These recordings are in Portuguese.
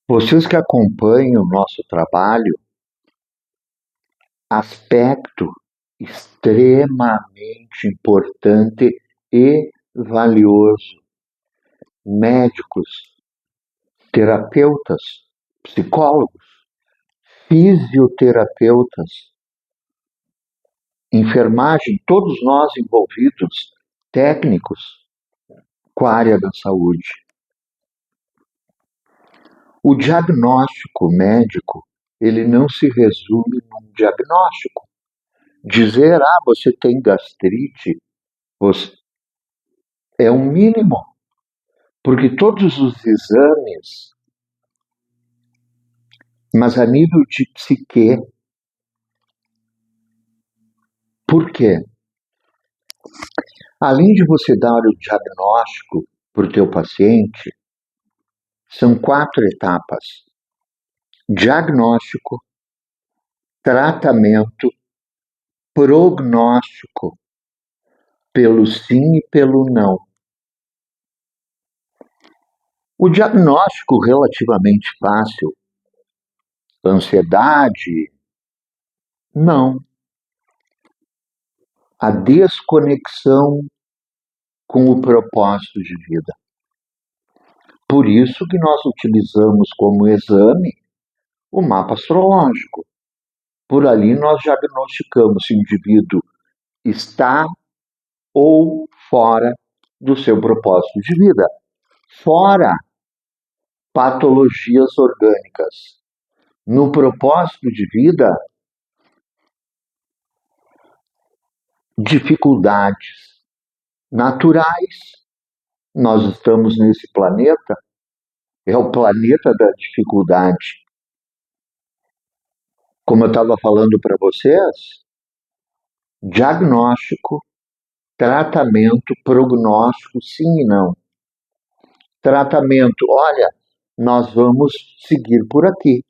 Vocês que acompanham o nosso trabalho, aspecto extremamente importante e valioso. Médicos, terapeutas, psicólogos, fisioterapeutas, enfermagem, todos nós envolvidos, técnicos com a área da saúde. O diagnóstico médico, ele não se resume num diagnóstico. Dizer, você tem gastrite, é um mínimo, porque todos os exames, mas a nível de psique. Por quê? Além de você dar o diagnóstico para o teu paciente, são 4 etapas: diagnóstico, tratamento, prognóstico, pelo sim e pelo não. O diagnóstico relativamente fácil, ansiedade, não. A desconexão com o propósito de vida. Por isso que nós utilizamos como exame o mapa astrológico. Por ali nós diagnosticamos se o indivíduo está ou fora do seu propósito de vida. Fora patologias orgânicas. No propósito de vida, dificuldades naturais. Nós estamos nesse planeta, é o planeta da dificuldade. Como eu estava falando para vocês, diagnóstico, tratamento, prognóstico, sim e não. Tratamento, olha, nós vamos seguir por aqui.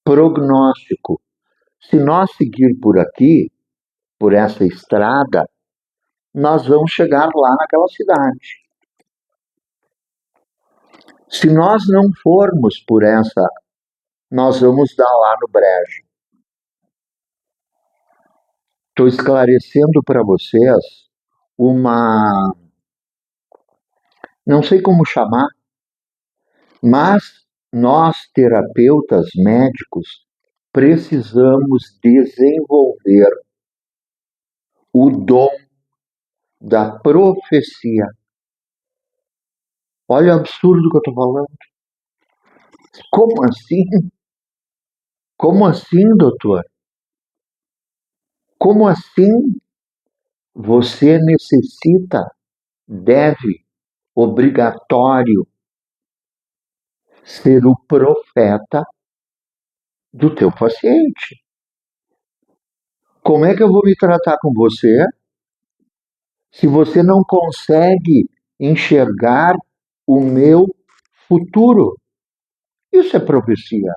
Prognóstico, se nós seguir por aqui, por essa estrada, nós vamos chegar lá naquela cidade. Se nós não formos por essa, nós vamos dar lá no brejo. Estou esclarecendo para vocês uma... não sei como chamar, mas nós, terapeutas médicos, precisamos desenvolver o dom da profecia. Olha o absurdo que eu estou falando. Como assim? Como assim, doutor? Como assim? Você necessita, deve, obrigatório, ser o profeta do teu paciente. Como é que eu vou me tratar com você se você não consegue enxergar o meu futuro? Isso é profecia.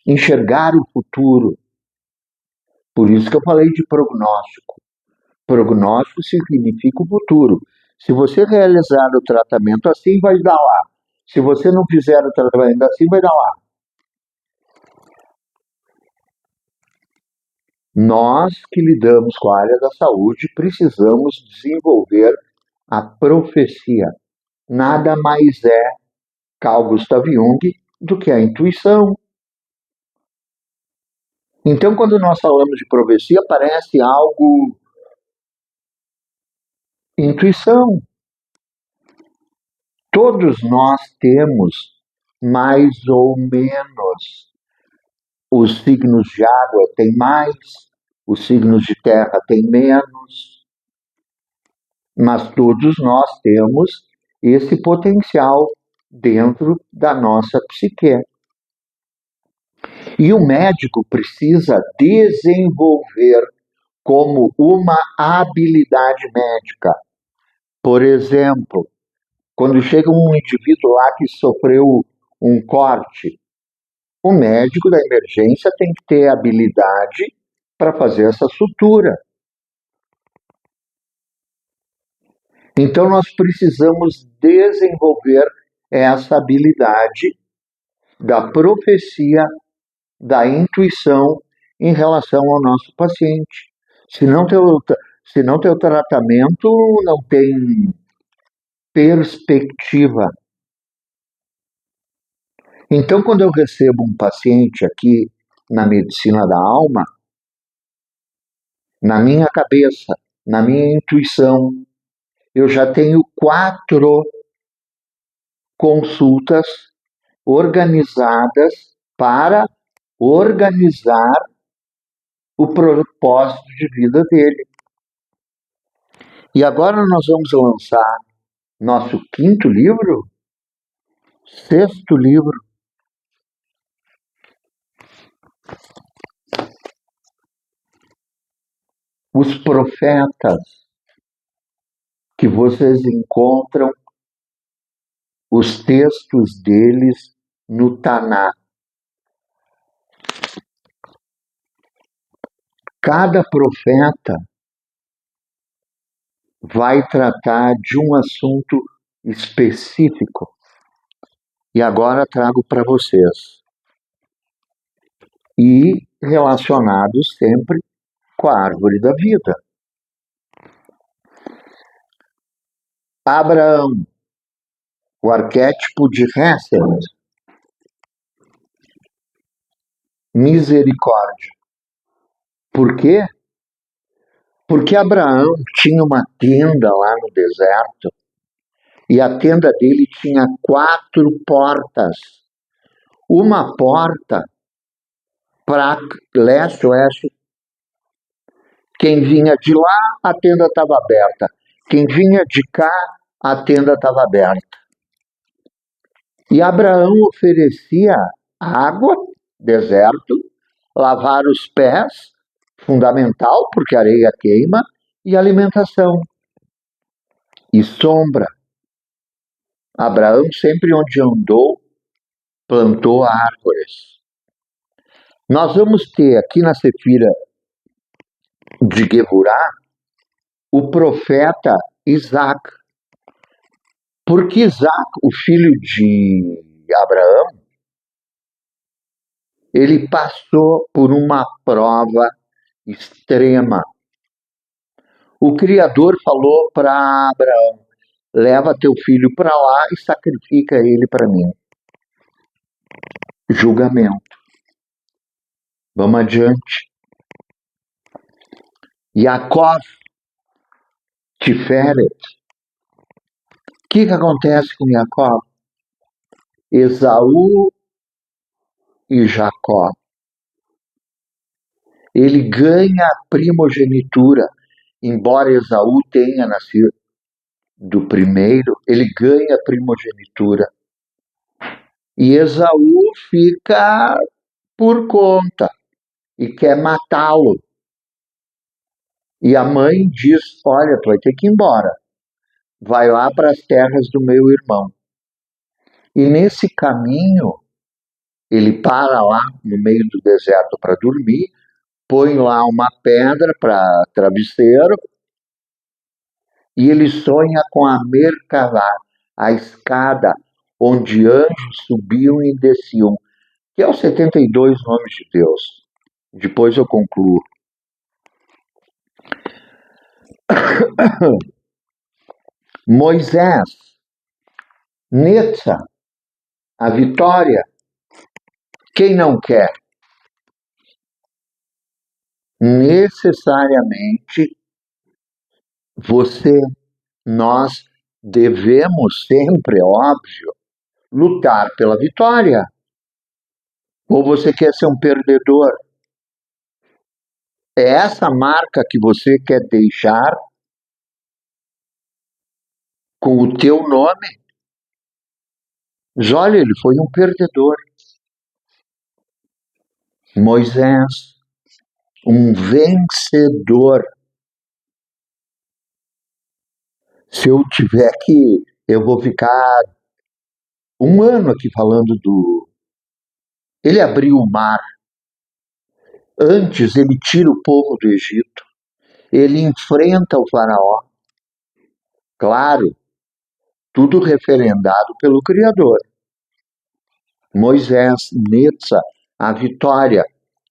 Enxergar o futuro. Por isso que eu falei de prognóstico. Prognóstico significa o futuro. Se você realizar o tratamento assim, vai dar lá. Se você não fizer o tratamento assim, vai dar lá. Nós que lidamos com a área da saúde precisamos desenvolver a profecia. Nada mais é, Carl Gustav Jung, do que a intuição. Então, quando nós falamos de profecia, parece algo... intuição. Todos nós temos, mais ou menos, os signos de água têm mais, os signos de terra têm menos, mas todos nós temos esse potencial dentro da nossa psique. E o médico precisa desenvolver como uma habilidade médica. Por exemplo, quando chega um indivíduo lá que sofreu um corte, o médico da emergência tem que ter habilidade para fazer essa sutura. Então, nós precisamos desenvolver é essa habilidade da profecia, da intuição em relação ao nosso paciente. Senão teu tratamento não tem perspectiva. Então, quando eu recebo um paciente aqui na medicina da alma, na minha cabeça, na minha intuição, eu já tenho 4 consultas organizadas para organizar o propósito de vida dele. E agora nós vamos lançar nosso 5º livro, 6º livro. Os profetas que vocês encontram os textos deles no Taná. Cada profeta vai tratar de um assunto específico. E agora trago para vocês. E relacionados sempre com a árvore da vida. Abraão, o arquétipo de Hesed, misericórdia. Por quê? Porque Abraão tinha uma tenda lá no deserto e a tenda dele tinha 4 portas. Uma porta para leste-oeste. Quem vinha de lá, a tenda estava aberta. Quem vinha de cá, a tenda estava aberta. E Abraão oferecia água, deserto, lavar os pés, fundamental, porque a areia queima, e alimentação. E sombra. Abraão, sempre onde andou, plantou árvores. Nós vamos ter aqui na Sefira de Geburá o profeta Isaac. Porque Isaac, o filho de Abraão, ele passou por uma prova extrema. O Criador falou para Abraão: leva teu filho para lá e sacrifica ele para mim. Julgamento. Vamos adiante. Yaakov, Tiferet. O que acontece com Yaakov? Esaú e Jacó. Ele ganha a primogenitura. Embora Esaú tenha nascido do primeiro, ele ganha a primogenitura. E Esaú fica por conta e quer matá-lo. E a mãe diz: olha, tu vai ter que ir embora. Vai lá para as terras do meu irmão. E nesse caminho, ele para lá no meio do deserto para dormir, põe lá uma pedra para travesseiro, e ele sonha com a Merkavá, a escada onde anjos subiam e desciam, que é os 72 nomes de Deus. Depois eu concluo. Moisés, Netza, a vitória. Quem não quer? Necessariamente você, nós devemos sempre, óbvio, lutar pela vitória. Ou você quer ser um perdedor? É essa marca que você quer deixar com o teu nome? Mas olha, ele foi um perdedor. Moisés, um vencedor. Se eu tiver que, eu vou ficar um ano aqui falando do... Ele abriu o mar. Antes, ele tira o povo do Egito. Ele enfrenta o faraó. Claro, tudo referendado pelo Criador. Moisés, Netza, a vitória.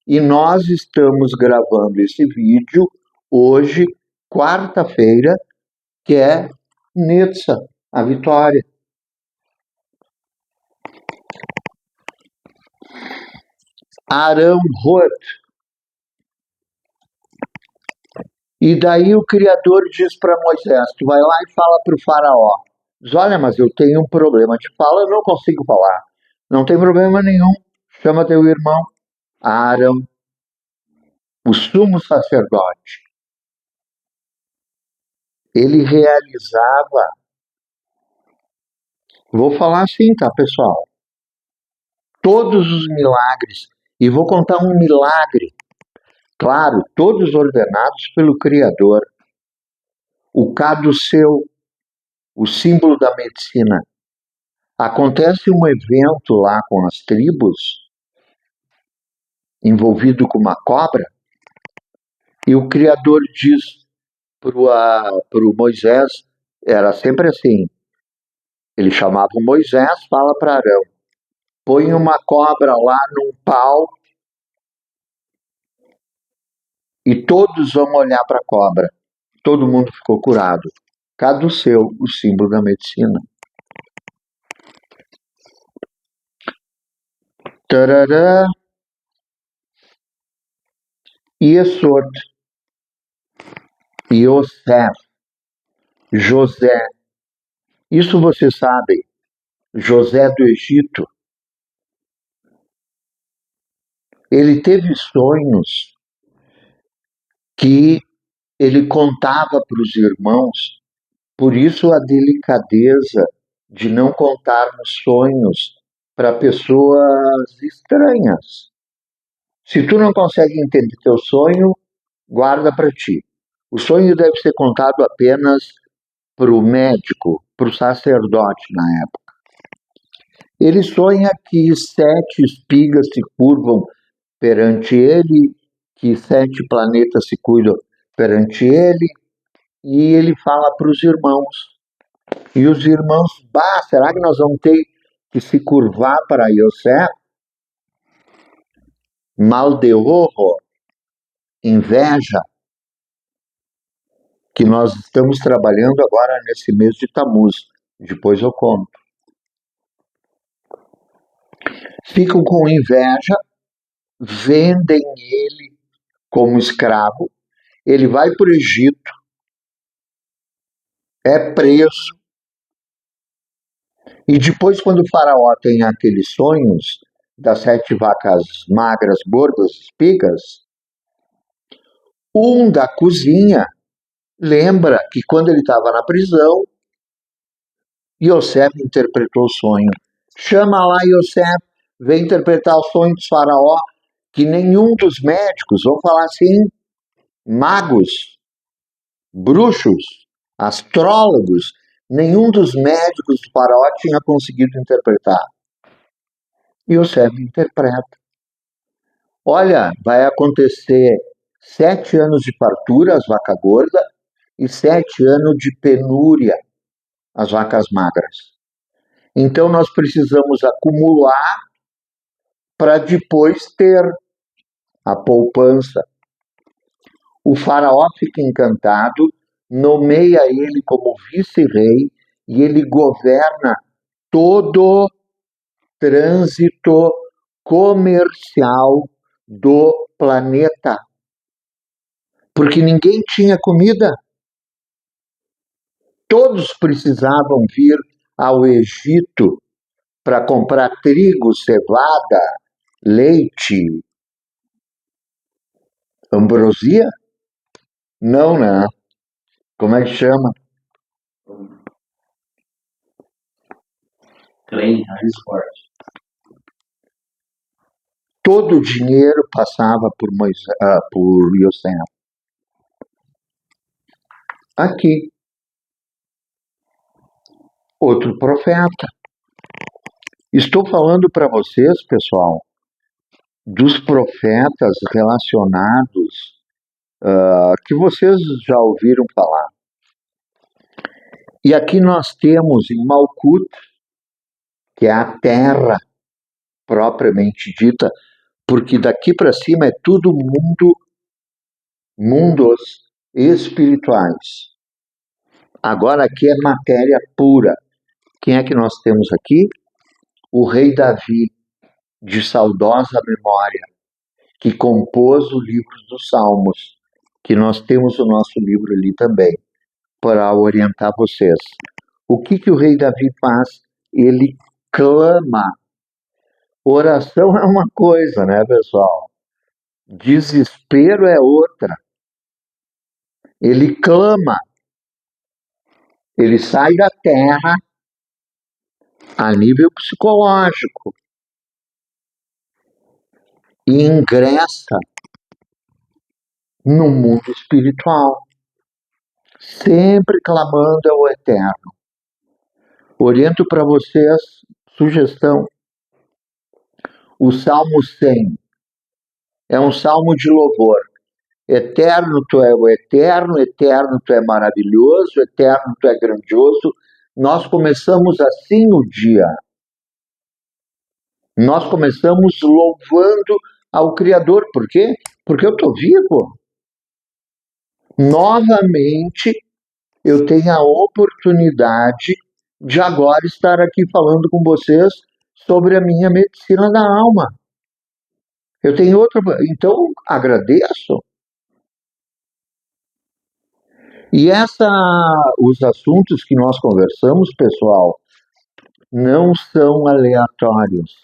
E nós estamos gravando esse vídeo hoje, quarta-feira, que é Netza, a vitória. Arão Hod. E daí o Criador diz para Moisés, tu vai lá e fala para o faraó. Diz, olha, mas eu tenho um problema de fala, eu não consigo falar. Não tem problema nenhum, chama teu irmão, Arão, o sumo sacerdote. Ele realizava, vou falar assim, tá, pessoal? Todos os milagres, e vou contar um milagre, claro, todos ordenados pelo Criador. O caduceu, o símbolo da medicina. Acontece um evento lá com as tribos, envolvido com uma cobra, e o Criador diz para o Moisés, era sempre assim, ele chamava o Moisés, fala para Arão, põe uma cobra lá num pau e todos vão olhar para a cobra. Todo mundo ficou curado. Caduceu o símbolo da medicina. Tarará. Yesod, Yosef, José. Isso você sabe. José do Egito. Ele teve sonhos que ele contava para os irmãos. Por isso a delicadeza de não contarmos sonhos para pessoas estranhas. Se tu não consegue entender teu sonho, guarda para ti. O sonho deve ser contado apenas para o médico, para o sacerdote na época. Ele sonha que 7 espigas se curvam perante ele, que 7 planetas se cuidam perante ele, e ele fala para os irmãos. E os irmãos, será que nós vamos ter que se curvar para Yosef? Mal de horror, inveja, que nós estamos trabalhando agora nesse mês de Tamuz. Depois eu conto. Ficam com inveja, vendem ele como escravo, ele vai para o Egito, é preso, e depois, quando o faraó tem aqueles sonhos das 7 vacas magras, gordas, espigas, um da cozinha lembra que quando ele estava na prisão, Yosef interpretou o sonho. Chama lá Yosef, vem interpretar o sonho do faraó, que nenhum dos médicos, vamos falar assim, magos, bruxos, astrólogos, nenhum dos médicos do faraó tinha conseguido interpretar. Yosef interpreta. Olha, vai acontecer 7 anos de fartura, as vacas gordas, e 7 anos de penúria, as vacas magras. Então nós precisamos acumular para depois ter a poupança. O faraó fica encantado, nomeia ele como vice-rei e ele governa todo trânsito comercial do planeta. Porque ninguém tinha comida. Todos precisavam vir ao Egito para comprar trigo, cevada, leite, ambrosia? Não, né? Como é que chama? Clay, Harrisburg. Todo o dinheiro passava por Yosef. Aqui, outro profeta. Estou falando para vocês, pessoal, dos profetas relacionados que vocês já ouviram falar. E aqui nós temos em Malkuth, que é a terra propriamente dita, porque daqui para cima é tudo mundos espirituais. Agora aqui é matéria pura. Quem é que nós temos aqui? O rei Davi, de saudosa memória, que compôs o livro dos Salmos, que nós temos o nosso livro ali também, para orientar vocês. O que o rei Davi faz? Ele clama. Oração é uma coisa, né, pessoal? Desespero é outra. Ele clama. Ele sai da terra a nível psicológico e ingressa no mundo espiritual, sempre clamando ao Eterno. Oriento para vocês, sugestão, o Salmo 100 é um salmo de louvor. Eterno tu é o eterno, eterno tu é maravilhoso, eterno tu é grandioso. Nós começamos assim o dia. Nós começamos louvando ao Criador. Por quê? Porque eu estou vivo. Novamente, eu tenho a oportunidade de agora estar aqui falando com vocês sobre a minha medicina da alma. Eu tenho outra. Então, agradeço. E os assuntos que nós conversamos, pessoal, não são aleatórios.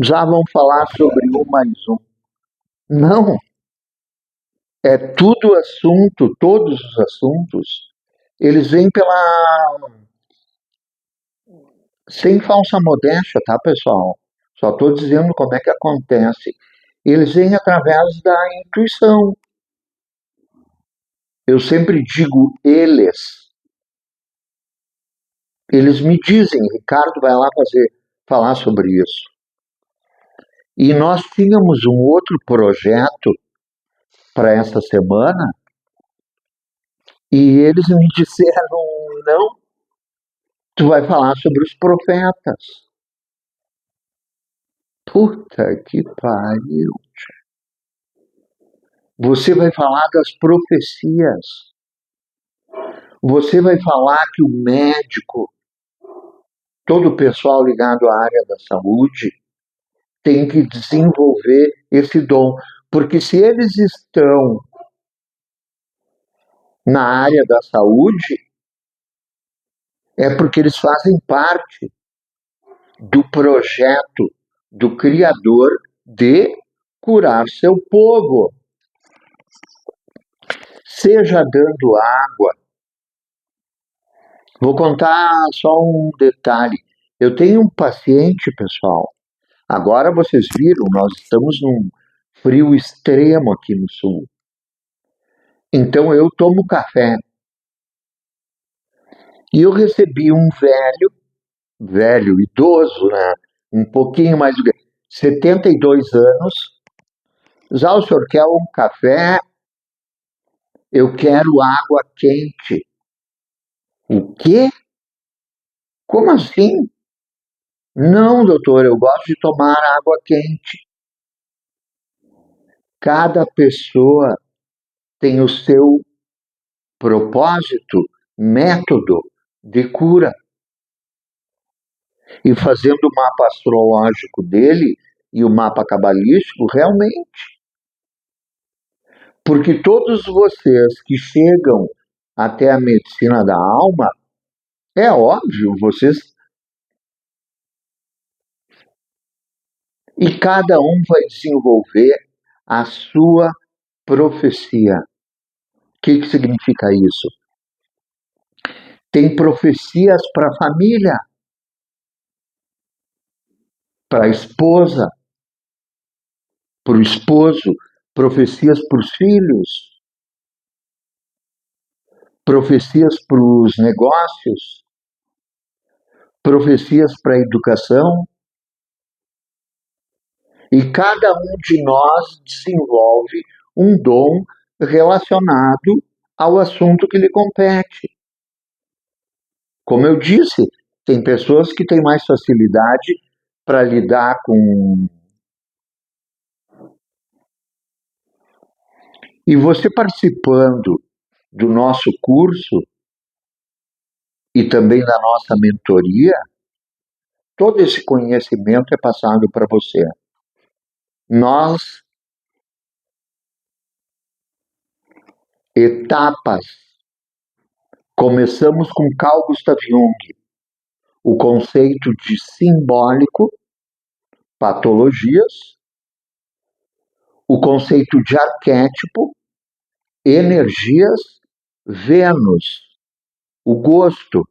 Já vão falar sobre um mais um. Não. É tudo assunto, todos os assuntos, eles vêm sem falsa modéstia, tá, pessoal? Só estou dizendo como é que acontece. Eles vêm através da intuição. Eu sempre digo eles. Eles me dizem, Ricardo, vai lá falar sobre isso. E nós tínhamos um outro projeto para essa semana e eles me disseram, não, tu vai falar sobre os profetas. Puta que pariu. Você vai falar das profecias. Você vai falar que o médico, todo o pessoal ligado à área da saúde, tem que desenvolver esse dom. Porque se eles estão na área da saúde, é porque eles fazem parte do projeto do Criador de curar seu povo. Seja dando água. Vou contar só um detalhe. Eu tenho um paciente, pessoal. Agora vocês viram, nós estamos num frio extremo aqui no sul. Então eu tomo café. E eu recebi um velho, idoso, né? Um pouquinho mais de 72 anos. Já o senhor quer um café? Eu quero água quente. O quê? Como assim? Não, doutor, eu gosto de tomar água quente. Cada pessoa tem o seu propósito, método de cura. E fazendo o mapa astrológico dele e o mapa cabalístico, realmente. Porque todos vocês que chegam até a medicina da alma, é óbvio, vocês. E cada um vai desenvolver a sua profecia. O que significa isso? Tem profecias para a família, para a esposa, para o esposo, profecias para os filhos, profecias para os negócios, profecias para a educação. E cada um de nós desenvolve um dom relacionado ao assunto que lhe compete. Como eu disse, tem pessoas que têm mais facilidade para lidar com. E você participando do nosso curso e também da nossa mentoria, todo esse conhecimento é passado para você. Nós, etapas, começamos com Carl Gustav Jung, o conceito de simbólico, patologias, o conceito de arquétipo, energias, Vênus, o gosto.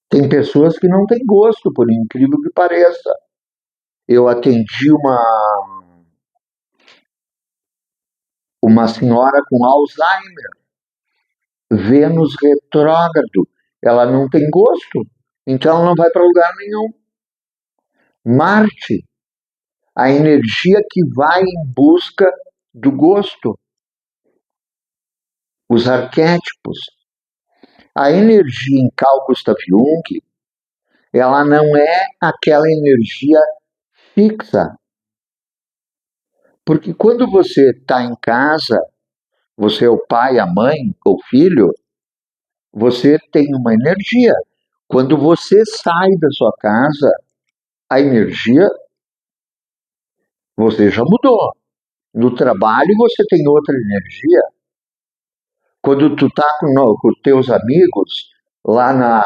Tem pessoas que não têm gosto, por incrível que pareça. Eu atendi uma senhora com Alzheimer, Vênus retrógrado. Ela não tem gosto, então ela não vai para lugar nenhum. Marte, a energia que vai em busca do gosto. Os arquétipos. A energia em Carl Gustav Jung, ela não é aquela energia fixa. Porque quando você está em casa, você é o pai, a mãe, o filho, você tem uma energia. Quando você sai da sua casa, a energia, você já mudou. No trabalho, você tem outra energia. Quando tu tá com os teus amigos lá na...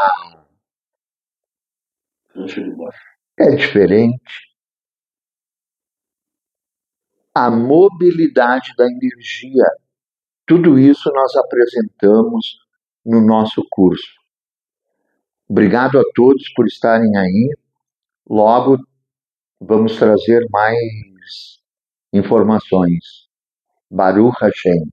É diferente. A mobilidade da energia. Tudo isso nós apresentamos no nosso curso. Obrigado a todos por estarem aí. Logo vamos trazer mais informações. Baruch Hashem.